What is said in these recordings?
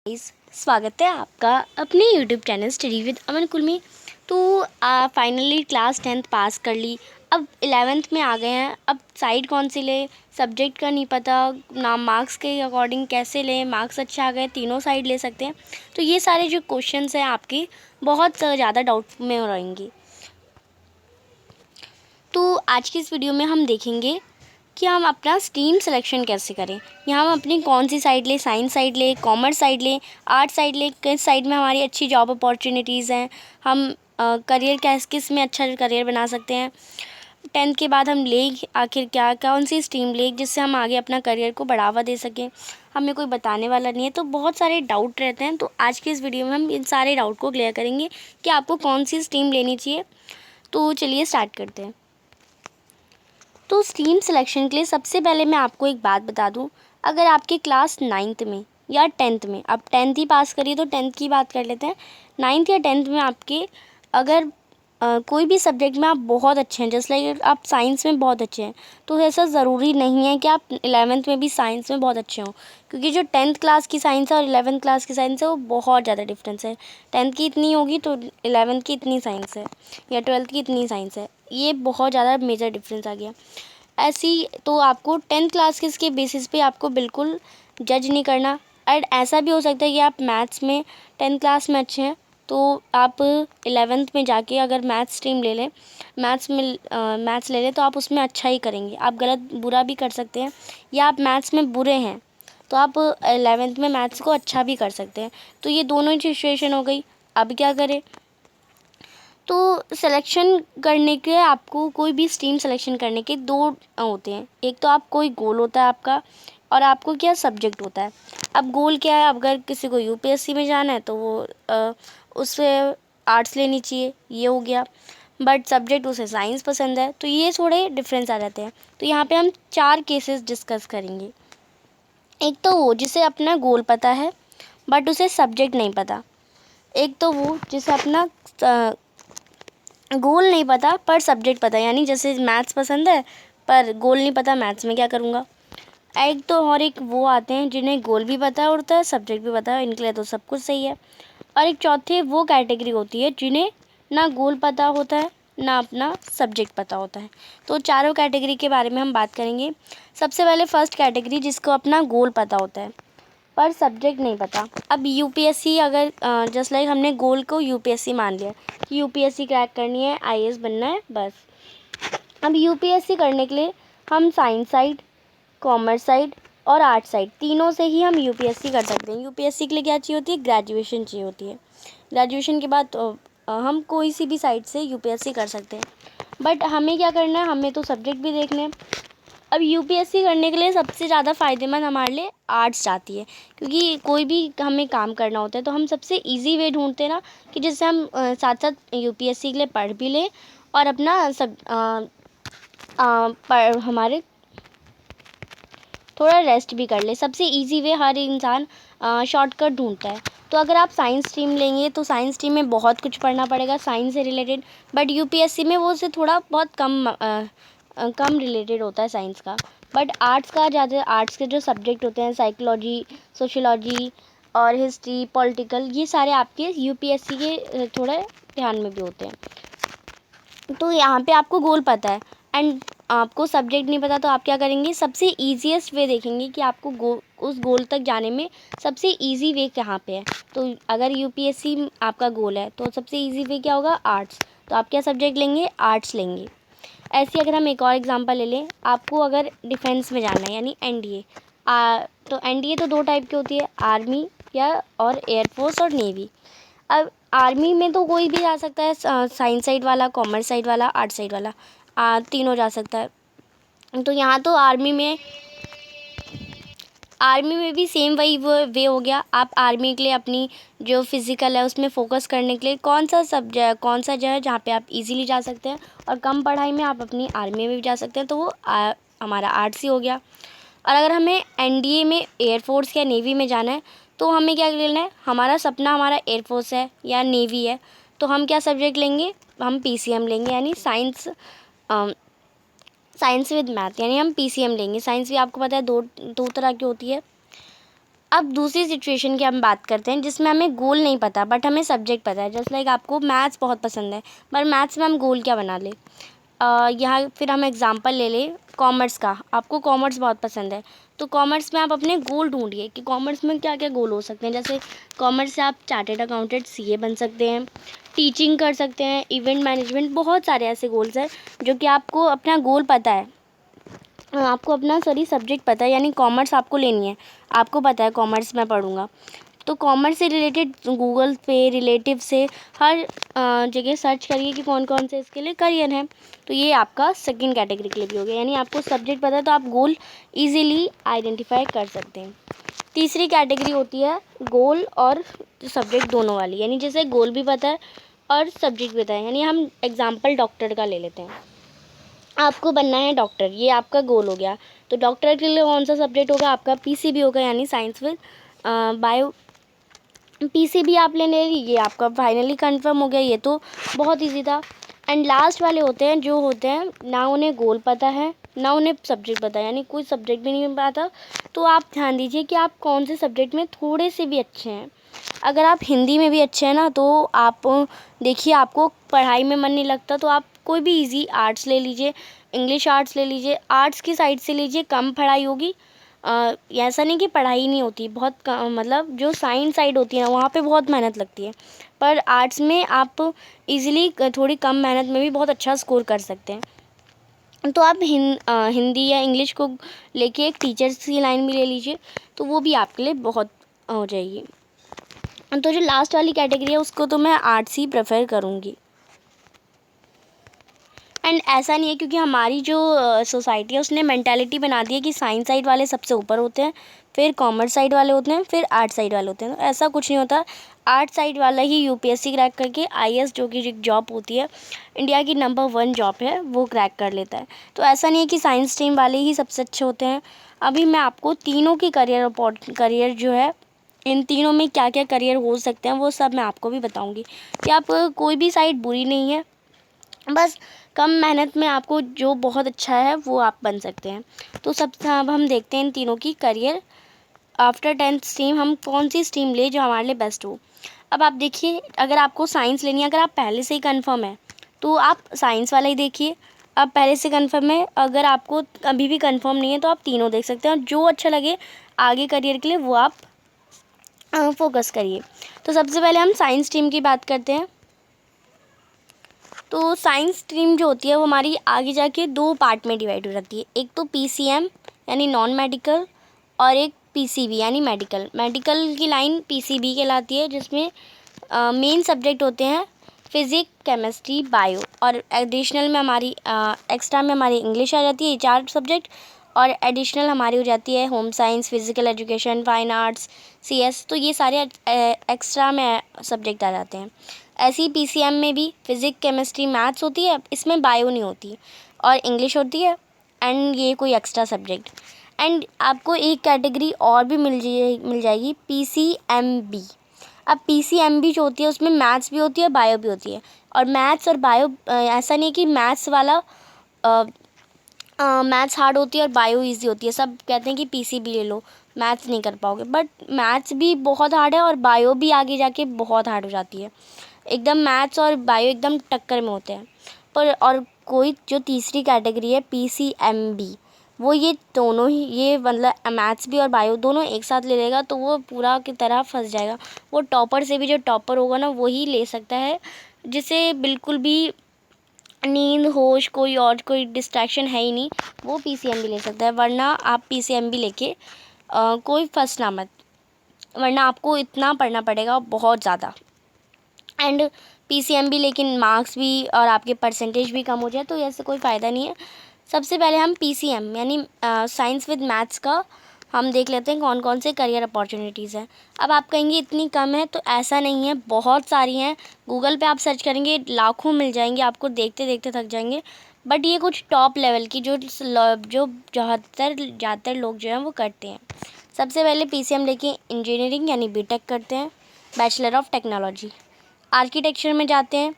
Guys, स्वागत है आपका अपने यूट्यूब चैनल स्टडी विद अमन कुल में। तो फाइनली क्लास 10th पास कर ली, अब 11th में आ गए हैं। अब साइड कौन सी ले, सब्जेक्ट का नहीं पता ना, मार्क्स के अकॉर्डिंग कैसे लें। मार्क्स अच्छे आ गए, तीनों साइड ले सकते हैं। तो ये सारे जो क्वेश्चंस हैं आपके बहुत ज़्यादा डाउट में रहेंगे। तो आज की इस वीडियो में हम देखेंगे कि हम अपना स्ट्रीम सिलेक्शन कैसे करें, या हम अपनी कौन सी साइड लें, साइंस साइड लें, कॉमर्स साइड लें, आर्ट साइड लें, किस साइड में हमारी अच्छी जॉब अपॉर्चुनिटीज़ हैं, हम करियर किस में अच्छा करियर बना सकते हैं। 10th के बाद हम ले आखिर क्या कौन सी स्ट्रीम ले जिससे हम आगे अपना करियर को बढ़ावा दे सकें। हमें कोई बताने वाला नहीं है, तो बहुत सारे डाउट रहते हैं। तो आज के इस वीडियो में हम इन सारे डाउट को क्लियर करेंगे कि आपको कौन सी स्ट्रीम लेनी चाहिए। तो चलिए स्टार्ट करते हैं। तो स्ट्रीम सिलेक्शन के लिए सबसे पहले मैं आपको एक बात बता दूं, अगर आपकी क्लास 9th में या 10th में, अब 10th ही पास करिए तो 10th की बात कर लेते हैं। 9th या 10th में आपके अगर कोई भी सब्जेक्ट में आप बहुत अच्छे हैं, जैसे लाइक आप साइंस में बहुत अच्छे हैं, तो ऐसा ज़रूरी नहीं है कि आप 11th में भी साइंस में बहुत अच्छे हों, क्योंकि जो 10th क्लास की साइंस है और 11th क्लास की साइंस है वो बहुत ज़्यादा डिफरेंस है। 10th की इतनी होगी तो 11th की इतनी साइंस है, या 12th की इतनी साइंस है, ये बहुत ज़्यादा मेजर डिफरेंस आ गया। ऐसी तो आपको 10th क्लास के बेसिस पे आपको बिल्कुल जज नहीं करना। और ऐसा भी हो सकता है कि आप मैथ्स में 10th क्लास में अच्छे हैं, तो आप 11th में जाके अगर मैथ्स स्ट्रीम ले लें, मैथ्स ले लें, तो आप उसमें अच्छा ही करेंगे। आप गलत बुरा भी कर सकते हैं, या आप मैथ्स में बुरे हैं तो आप 11th में मैथ्स को अच्छा भी कर सकते हैं। तो ये दोनों ही सिचुएशन हो गई। अब क्या करें? तो सिलेक्शन करने के आपको कोई भी स्ट्रीम सिलेक्शन करने के दो होते हैं। एक तो आप कोई गोल होता है आपका, और आपको क्या सब्जेक्ट होता है। अब गोल क्या है, अगर किसी को यूपीएससी में जाना है तो वो उससे आर्ट्स लेनी चाहिए, ये हो गया। बट सब्जेक्ट उसे साइंस पसंद है, तो ये थोड़े डिफरेंस आ जाते हैं। तो यहाँ पे हम 4 केसेस डिस्कस करेंगे। एक तो वो जिसे अपना गोल पता है बट उसे सब्जेक्ट नहीं पता। एक तो वो जिसे अपना गोल नहीं पता पर सब्जेक्ट पता है, यानी जैसे मैथ्स पसंद है पर गोल नहीं पता मैथ्स में क्या करूँगा। एक तो और एक वो आते हैं जिन्हें गोल भी पता होता है, सब्जेक्ट भी पता है, इनके लिए तो सब कुछ सही है। और एक चौथी वो कैटेगरी होती है जिन्हें ना गोल पता होता है ना अपना सब्जेक्ट पता होता है। तो चारों कैटेगरी के बारे में हम बात करेंगे। सबसे पहले फर्स्ट कैटेगरी, जिसको अपना गोल पता होता है पर सब्जेक्ट नहीं पता। अब यूपीएससी, अगर जस्ट लाइक हमने गोल को यूपीएससी मान लिया कि यूपीएससी क्रैक करनी है, आईएएस बनना है, बस। अब यूपीएससी करने के लिए हम साइंस साइड, कॉमर्स साइड और आर्ट साइड तीनों से ही हम यूपीएससी कर सकते हैं। यूपीएससी के लिए क्या चाहिए होती है? ग्रेजुएशन चाहिए होती है। ग्रेजुएशन के बाद हम कोई सी भी साइड से यूपीएससी कर सकते हैं। बट हमें क्या करना है, हमें तो सब्जेक्ट भी देखने हैं। अब यूपीएससी करने के लिए सबसे ज़्यादा फ़ायदेमंद हमारे लिए आर्ट्स जाती है, क्योंकि कोई भी हमें काम करना होता है तो हम सबसे इजी वे ढूंढते हैं ना, कि जिससे हम साथ साथ यूपीएससी के लिए पढ़ भी लें और अपना सब हमारे थोड़ा रेस्ट भी कर ले। सबसे इजी वे हर इंसान शॉर्टकट ढूंढता है। तो अगर आप साइंस स्ट्रीम लेंगे तो साइंस स्ट्रीम में बहुत कुछ पढ़ना पड़ेगा साइंस से रिलेटेड, बट यूपीएससी में वो उससे थोड़ा बहुत कम रिलेटेड होता है साइंस का। बट आर्ट्स का ज़्यादा, आर्ट्स के जो सब्जेक्ट होते हैं साइकोलॉजी, सोशियोलॉजी और हिस्ट्री, पॉलिटिकल, ये सारे आपके यूपीएससी के थोड़े ध्यान में भी होते हैं। तो यहाँ पे आपको गोल पता है एंड आपको सब्जेक्ट नहीं पता, तो आप क्या करेंगे? सबसे ईजीएस्ट वे देखेंगे कि आपको उस गोल तक जाने में सबसे इजी वे कहाँ पे है। तो अगर यूपीएससी आपका गोल है तो सबसे इजी वे क्या होगा? आर्ट्स। तो आप क्या सब्जेक्ट लेंगे? आर्ट्स लेंगे। ऐसे अगर हम एक और एग्जांपल ले लें, आपको अगर डिफेंस में जाना है यानी एनडीए, तो एनडीए तो दो टाइप की होती है, आर्मी या और एयरफोर्स और नेवी। अब आर्मी में तो कोई भी जा सकता है, साइंस साइड वाला, कॉमर्स साइड वाला, आर्ट साइड वाला, तीनों जा सकता है। तो यहाँ तो आर्मी में भी सेम वही वे हो गया। आप आर्मी के लिए अपनी जो फिज़िकल है उसमें फ़ोकस करने के लिए कौन सा जो है जहाँ पे आप इजीली जा सकते हैं और कम पढ़ाई में आप अपनी आर्मी में भी जा सकते हैं, तो वो हमारा आर्ट्स ही हो गया। और अगर हमें एनडीए में एयरफोर्स या नेवी में जाना है तो हमें क्या लेना है? हमारा सपना हमारा एयरफोर्स है या नेवी है, तो हम क्या सब्जेक्ट लेंगे? हम पीसीएम लेंगे, यानी साइंस विद मैथ, यानी हम पीसीएम लेंगे। साइंस भी आपको पता है दो तरह की होती है, अब दूसरी सिचुएशन की हम बात करते हैं जिसमें हमें गोल नहीं पता बट हमें सब्जेक्ट पता है। जस्ट लाइक आपको मैथ्स बहुत पसंद है पर मैथ्स में हम गोल क्या बना ले। यहाँ फिर हम एग्जांपल ले लें कॉमर्स का। आपको कॉमर्स बहुत पसंद है तो कॉमर्स में आप अपने गोल ढूंढिए कि कॉमर्स में क्या क्या गोल हो सकते हैं। जैसे कॉमर्स से आप चार्टेड अकाउंटेंट सीए बन सकते हैं, टीचिंग कर सकते हैं, इवेंट मैनेजमेंट, बहुत सारे ऐसे गोल्स हैं जो कि आपको अपना गोल पता है। आपको अपना सब्जेक्ट पता है, यानी कॉमर्स आपको लेनी है, आपको पता है कॉमर्स मैं पढ़ूँगा तो कॉमर्स से रिलेटेड गूगल पे रिलेटिव से हर जगह सर्च करिए कि कौन कौन से इसके लिए करियर हैं। तो ये आपका सेकंड कैटेगरी के लिए भी हो गया, यानी आपको सब्जेक्ट पता है तो आप गोल इजीली आइडेंटिफाई कर सकते हैं। तीसरी कैटेगरी होती है गोल और सब्जेक्ट दोनों वाली, यानी जैसे गोल भी पता है और सब्जेक्ट भी पता है। यानी हम एग्जाम्पल डॉक्टर का ले लेते हैं। आपको बनना है डॉक्टर, ये आपका गोल हो गया। तो डॉक्टर के लिए कौन सा सब्जेक्ट होगा आपका? पीसीबी होगा, यानी साइंस विद बायो। पीसीबी आप लेने ये आपका फाइनली कंफर्म हो गया, ये तो बहुत इजी था। एंड लास्ट वाले होते हैं जो होते हैं ना उन्हें गोल पता है ना उन्हें सब्जेक्ट पता है, यानी कोई सब्जेक्ट भी नहीं पता। तो आप ध्यान दीजिए कि आप कौन से सब्जेक्ट में थोड़े से भी अच्छे हैं। अगर आप हिंदी में भी अच्छे हैं ना तो आप देखिए आपको पढ़ाई में मन नहीं लगता तो आप कोई भी इजी आर्ट्स ले लीजिए, इंग्लिश आर्ट्स ले लीजिए, आर्ट्स की साइड से लीजिए, कम पढ़ाई होगी। ऐसा नहीं कि पढ़ाई नहीं होती, बहुत मतलब जो साइंस साइड होती है ना वहाँ पे बहुत मेहनत लगती है, पर आर्ट्स में आप इजीली थोड़ी कम मेहनत में भी बहुत अच्छा स्कोर कर सकते हैं। तो आप हिंदी या इंग्लिश को लेके एक टीचर्स की लाइन भी ले लीजिए तो वो भी आपके लिए बहुत हो जाएगी। तो जो लास्ट वाली कैटेगरी है उसको तो मैं आर्ट्स ही प्रेफर करूँगी। एंड ऐसा नहीं है क्योंकि हमारी जो सोसाइटी है उसने मेंटालिटी बना दी है कि साइंस साइड वाले सबसे ऊपर होते हैं, फिर कॉमर्स साइड वाले होते हैं, फिर आर्ट साइड वाले होते हैं। तो ऐसा कुछ नहीं होता। आर्ट साइड वाला ही यूपीएससी क्रैक करके आईएएस जो कि एक जॉब होती है इंडिया की नंबर 1 जॉब है वो क्रैक कर लेता है। तो ऐसा नहीं है कि साइंस स्ट्रीम वाले ही सबसे अच्छे होते हैं। अभी मैं आपको तीनों की करियर जो है, इन तीनों में क्या क्या करियर हो सकते हैं वो सब मैं आपको भी बताऊँगी कि आप कोई भी साइड बुरी नहीं है, बस कम मेहनत में आपको जो बहुत अच्छा है वो आप बन सकते हैं। तो अब हम देखते हैं इन तीनों की करियर आफ्टर 10th स्ट्रीम हम कौन सी स्ट्रीम ले जो हमारे लिए बेस्ट हो। अब आप देखिए अगर आपको साइंस लेनी है, अगर आप पहले से ही कंफर्म है तो आप साइंस वाला ही देखिए। अब पहले से कंफर्म है, अगर आपको अभी भी कंफर्म नहीं है तो आप तीनों देख सकते हैं और जो अच्छा लगे आगे करियर के लिए वो आप फोकस करिए। तो सबसे पहले हम साइंस स्ट्रीम की बात करते हैं। तो साइंस स्ट्रीम जो होती है वो हमारी आगे जाके 2 पार्ट में डिवाइड हो जाती है। एक तो पीसीएम यानी नॉन मेडिकल और एक पीसीबी यानी मेडिकल। मेडिकल की लाइन पीसीबी कहलाती है जिसमें मेन सब्जेक्ट होते हैं फिज़िक्स, केमिस्ट्री, बायो और एडिशनल में हमारी एक्स्ट्रा में हमारी इंग्लिश आ जाती है, ये 4 सब्जेक्ट। और एडिशनल हमारी हो जाती है home science, physical education, fine arts, CS. तो ये सारे एक्स्ट्रा में सब्जेक्ट आ जाते हैं। ऐसे ही पीसीएम में भी फिज़िक्स, केमिस्ट्री, मैथ्स होती है, इसमें बायो नहीं होती और इंग्लिश होती है एंड ये कोई एक्स्ट्रा सब्जेक्ट। एंड आपको एक कैटेगरी और भी मिल जाएगी पीसीएमबी। अब पीसीएमबी जो होती है उसमें मैथ्स भी होती है, बायो भी होती है। और मैथ्स और बायो ऐसा नहीं कि मैथ्स वाला मैथ्स हार्ड होती है और बायो इजी होती है। सब कहते हैं कि पीसीबी ले लो, मैथ्स नहीं कर पाओगे, बट मैथ्स भी बहुत हार्ड है और बायो भी आगे जाके बहुत हार्ड हो जाती है। एकदम मैथ्स और बायो एकदम टक्कर में होते हैं। पर और कोई जो तीसरी कैटेगरी है पीसीएमबी, वो ये दोनों ही ये मतलब मैथ्स भी और बायो दोनों एक साथ ले लेगा तो वो पूरा की तरह फंस जाएगा। वो टॉपर से भी जो टॉपर होगा ना वही ले सकता है, जिसे बिल्कुल भी नींद होश कोई डिस्ट्रैक्शन है ही नहीं, वो पीसीएमबी ले सकता है। वरना आप पीसीएमबी लेके कोई फंस ना मत, वरना आपको इतना पढ़ना पड़ेगा बहुत ज़्यादा। एंड पीसीएमबी लेकिन मार्क्स भी और आपके परसेंटेज भी कम हो जाए तो ऐसे कोई फ़ायदा नहीं है। सबसे पहले हम पीसीएम यानी साइंस विद मैथ्स का हम देख लेते हैं कौन कौन से करियर अपॉर्चुनिटीज़ हैं। अब आप कहेंगे इतनी कम है, तो ऐसा नहीं है, बहुत सारी हैं। गूगल पे आप सर्च करेंगे लाखों मिल जाएंगे आपको, देखते देखते थक जाएंगे। बट ये कुछ टॉप लेवल की जो ज़्यादातर लोग जो हैं वो करते हैं। सबसे पहले पीसीएम लेके इंजीनियरिंग यानी बीटेक करते हैं, बैचलर ऑफ टेक्नोलॉजी। आर्किटेक्चर में जाते हैं,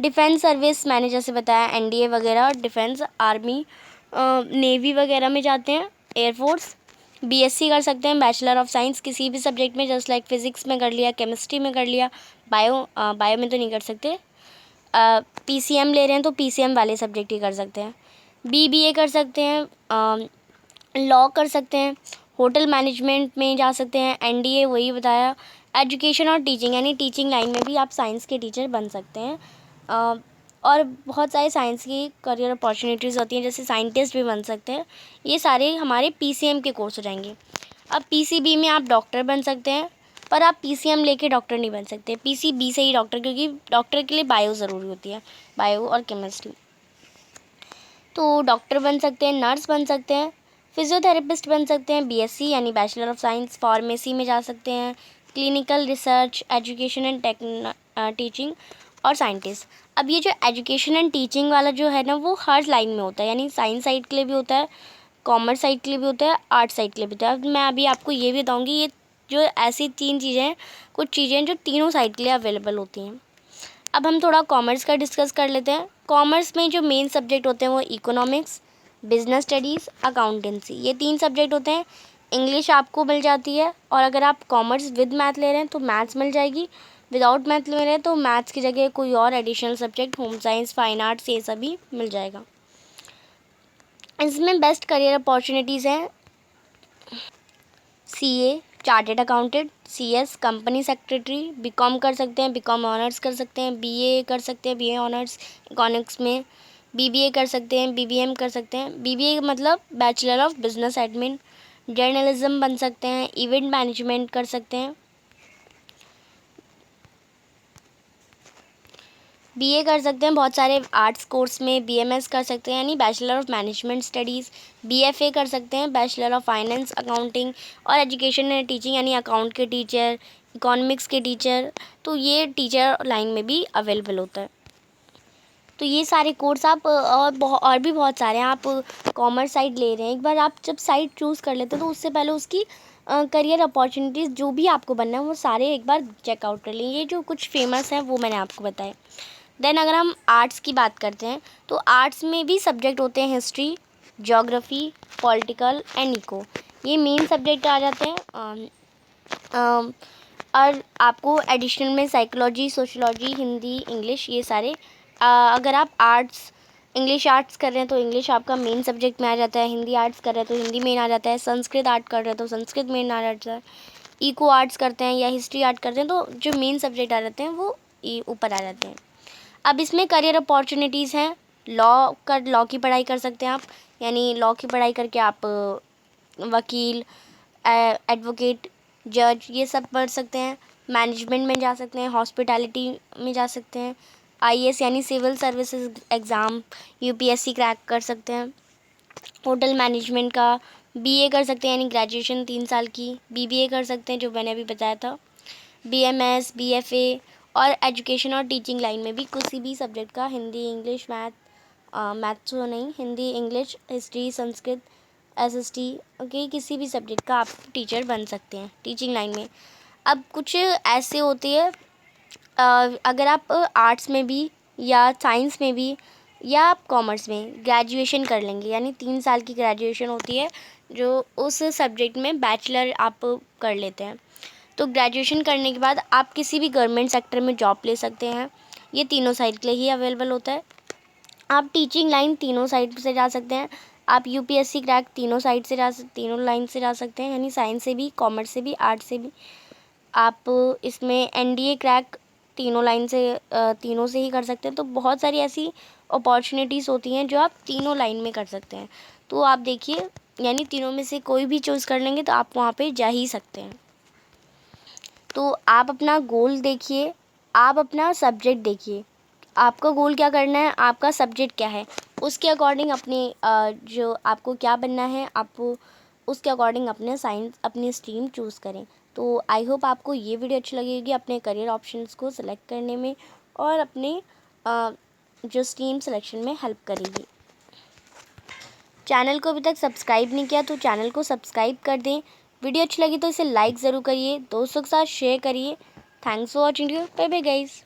डिफेंस सर्विस मैंने जैसे बताया एनडीए वगैरह, डिफेंस आर्मी नेवी वगैरह में जाते हैं, एयरफोर्स। बीएससी कर सकते हैं, बैचलर ऑफ साइंस किसी भी सब्जेक्ट में, जस्ट लाइक फिजिक्स में कर लिया, केमिस्ट्री में कर लिया, बायो में तो नहीं कर सकते। पीसीएम ले रहे हैं तो पीसीएम वाले सब्जेक्ट ही कर सकते हैं। बीबीए कर सकते हैं, लॉ कर सकते हैं, होटल मैनेजमेंट में जा सकते हैं, एनडीए वही बताया, एजुकेशन और टीचिंग यानी टीचिंग लाइन में भी आप साइंस के टीचर बन सकते हैं। और बहुत सारे साइंस की करियर अपॉर्चुनिटीज़ होती हैं, जैसे साइंटिस्ट भी बन सकते हैं। ये सारे हमारे पीसीएम के कोर्स हो जाएंगे। अब पीसीबी में आप डॉक्टर बन सकते हैं, पर आप पीसीएम लेके डॉक्टर नहीं बन सकते, पीसीबी से ही डॉक्टर, क्योंकि डॉक्टर के लिए बायो ज़रूरी होती है, बायो और केमिस्ट्री। तो डॉक्टर बन सकते हैं, नर्स बन सकते हैं, फिजियोथेरेपिस्ट बन सकते हैं, बीएससी यानी बैचलर ऑफ साइंस, फार्मेसी में जा सकते हैं, clinical research, education and teaching और साइंटिस्ट। अब ये जो एजुकेशन एंड टीचिंग वाला जो है ना, वो हर लाइन में होता है, यानी साइंस साइड के लिए भी होता है, कॉमर्स साइड के लिए भी होता है, आर्ट साइड के लिए भी होता है। अब मैं अभी आपको ये भी बताऊँगी, ये जो ऐसी 3 चीज़ें हैं, कुछ चीज़ें हैं जो तीनों साइड के लिए अवेलेबल होती हैं। अब हम थोड़ा कॉमर्स का डिस्कस कर लेते हैं। कॉमर्स में जो मेन सब्जेक्ट होते हैं वो इकोनॉमिक्स, बिजनेस स्टडीज़, अकाउंटेंसी, ये 3 सब्जेक्ट होते हैं। इंग्लिश आपको मिल जाती है, और अगर आप कॉमर्स विद मैथ ले रहे हैं तो मैथ्स मिल जाएगी, विदाउट मैथ ले रहे हैं तो मैथ्स की जगह कोई और additional subject, home science, fine arts, ये सभी मिल जाएगा। इसमें बेस्ट करियर अपॉर्चुनिटीज़ हैं CA, chartered accountant, CS, company secretary, BCom कर सकते हैं, बीकॉम ऑनर्स कर सकते हैं, बीए कर सकते हैं, बीए ऑनर्स इकोनॉमिक्स में, बीबीए कर सकते हैं, बीबीएम कर सकते हैं, बीबीए मतलब bachelor of business admin, journalism बन सकते हैं, इवेंट मैनेजमेंट कर सकते हैं, बीए कर सकते हैं बहुत सारे आर्ट्स कोर्स में, बीएमएस कर सकते हैं यानी bachelor of management studies, BFA कर सकते हैं, बैचलर ऑफ फाइनेंस अकाउंटिंग, और एजुकेशन एंड टीचिंग यानी अकाउंट के टीचर, इकोनॉमिक्स के टीचर, तो ये टीचर लाइन में भी अवेलेबल होता है। तो ये सारे कोर्स आप और भी बहुत सारे हैं। आप कॉमर्स साइड ले रहे हैं, एक बार आप जब साइड चूज़ कर लेते हैं तो उससे पहले उसकी करियर अपॉर्चुनिटीज़ जो भी आपको बनना है वो सारे एक बार चेकआउट कर लें। ये जो कुछ फेमस हैं वो मैंने आपको बताया। देन अगर हम आर्ट्स की बात करते हैं तो आर्ट्स में भी सब्जेक्ट होते हैं history, geography, political and eco, ये मेन सब्जेक्ट आ जाते हैं। और आपको एडिशनल में साइकोलॉजी, सोशलॉजी, हिंदी, इंग्लिश, ये सारे अगर आप आर्ट्स इंग्लिश आर्ट्स कर रहे हैं तो इंग्लिश आपका मेन सब्जेक्ट में आ जाता है, हिंदी आर्ट्स कर रहे हैं तो हिंदी मेन आ जाता है, संस्कृत आर्ट कर रहे हैं तो संस्कृत मेन आ जाता है, इको आर्ट्स करते हैं या हिस्ट्री आर्ट करते हैं तो जो मेन सब्जेक्ट आ जाते हैं वो ऊपर आ जाते हैं। अब इसमें करियर अपॉर्चुनिटीज़ हैं, लॉ की पढ़ाई कर सकते हैं आप, यानी लॉ की पढ़ाई करके आप वकील, एडवोकेट, जज, ये सब पढ़ सकते हैं। मैनेजमेंट में जा सकते हैं, हॉस्पिटैलिटी में जा सकते हैं, आईएएस यानी civil services exam, UPSC crack कर सकते हैं। होटल मैनेजमेंट का बीए कर सकते हैं यानी ग्रेजुएशन 3 साल की, बीबीए कर सकते हैं जो मैंने अभी बताया था, बीएमएस, बीएफए, और एजुकेशन और टीचिंग लाइन में भी किसी भी सब्जेक्ट का, हिंदी, इंग्लिश, मैथ्स तो नहीं, Hindi, English, history, Sanskrit, SST, okay, किसी भी सब्जेक्ट का आप टीचर बन सकते हैं टीचिंग लाइन में। अब कुछ ऐसे होती है, अगर आप आर्ट्स में भी या साइंस में भी या आप कॉमर्स में ग्रेजुएशन कर लेंगे, यानी 3 साल की ग्रेजुएशन होती है जो उस सब्जेक्ट में बैचलर आप कर लेते हैं, तो ग्रेजुएशन करने के बाद आप किसी भी गवर्नमेंट सेक्टर में जॉब ले सकते हैं। ये तीनों साइड के लिए ही अवेलेबल होता है। आप टीचिंग लाइन तीनों साइड से जा सकते हैं, आप यूपीएससी क्रैक तीनों लाइन से जा सकते हैं, यानी साइंस से भी, कॉमर्स से भी, आर्ट्स से भी। आप इसमें एनडीए क्रैक तीनों से ही कर सकते हैं। तो बहुत सारी ऐसी अपॉर्चुनिटीज़ होती हैं जो आप तीनों लाइन में कर सकते हैं। तो आप देखिए, यानी तीनों में से कोई भी चूज़ कर लेंगे तो आप वहाँ पे जा ही सकते हैं। तो आप अपना गोल देखिए, आप अपना सब्जेक्ट देखिए, आपका गोल क्या करना है, आपका सब्जेक्ट क्या है, उसके अकॉर्डिंग जो आपको क्या बनना है, आप उसके अकॉर्डिंग अपनी स्ट्रीम चूज़ करें। तो आई होप आपको ये वीडियो अच्छी लगी होगी अपने करियर ऑप्शंस को सिलेक्ट करने में और अपने जो स्ट्रीम सिलेक्शन में हेल्प करेगी। चैनल को अभी तक सब्सक्राइब नहीं किया तो चैनल को सब्सक्राइब कर दें। वीडियो अच्छी लगी तो इसे लाइक ज़रूर करिए, दोस्तों के साथ शेयर करिए। Thanks for watching, bye bye guys.